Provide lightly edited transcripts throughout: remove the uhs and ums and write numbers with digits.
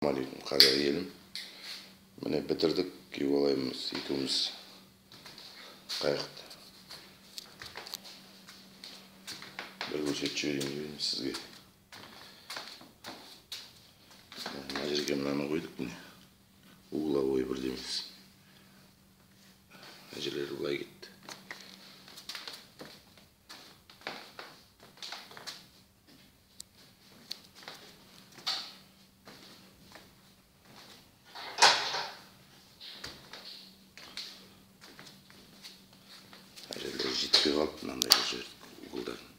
Алейкум, қазақ елім. Міне бітірдік, күйіп алаймыз екеуміз қайықты. Бір көрсетіп жіберейін деймін сізге. Мына жерге мынаны қойдық, міне. Угловой бірдеміз. Мына жерлері былай кетті. Жетпей қалып, мынандай жер углдарын.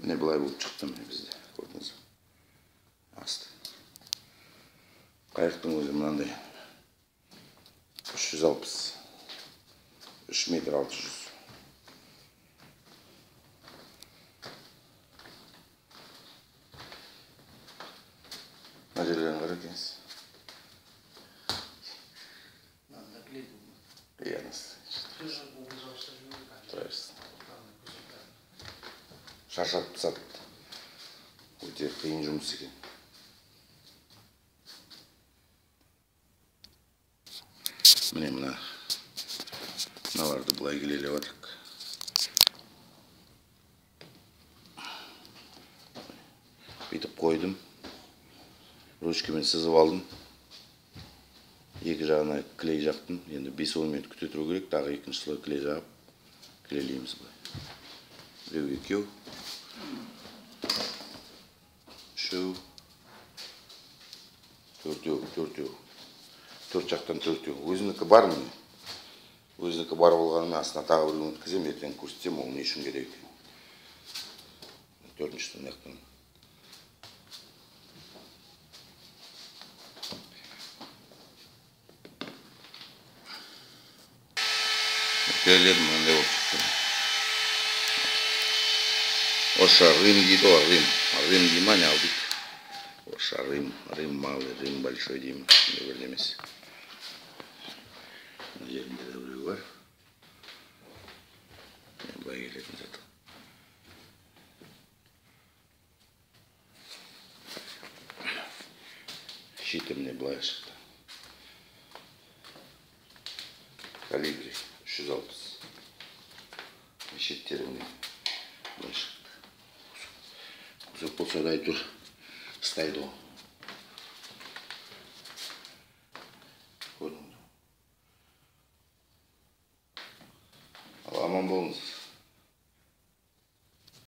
Міне былай болып шықты міне бізде, көрдіңіз бе? Асты. Қайықтың өзі мынандай 360, 3 метр 600. Мына жерлерін қараңыз. Шаршап пысады. Өте қиын жұмыс екен. Міне мыналарды былай келелеп жатырық. Бүйтіп қойдым. Ручкамен сызып алдым. Екі жағына клей жақтым. Енді 5-10 минут күте тұру керек. Тағы екінші слой клей жағып клейлейміз былай. Біреу екеу. Үшеу. Төртеу. Төрт жақтан төртеу. Өзінікі бар міне. Өзінікі бар болғанымен астына тағы біреуін өткізем, ертең көрсетсем, ол не үшін керек екен. Төртіншіден яқтан. Келеледім, мынандай болып шықты. Оша Рим дейді ғой, Рим. Рим дей ма, не алдық? Оша Рим малый, Рим большой деймін. Не бірде емес. Мына жерінде де біреу бар. Былай келетін заты. Шетіміне былай шықты. Калибри 360. Шеттеріне былай шықты. Кусок болса да әйтеуір ұстайды ғой.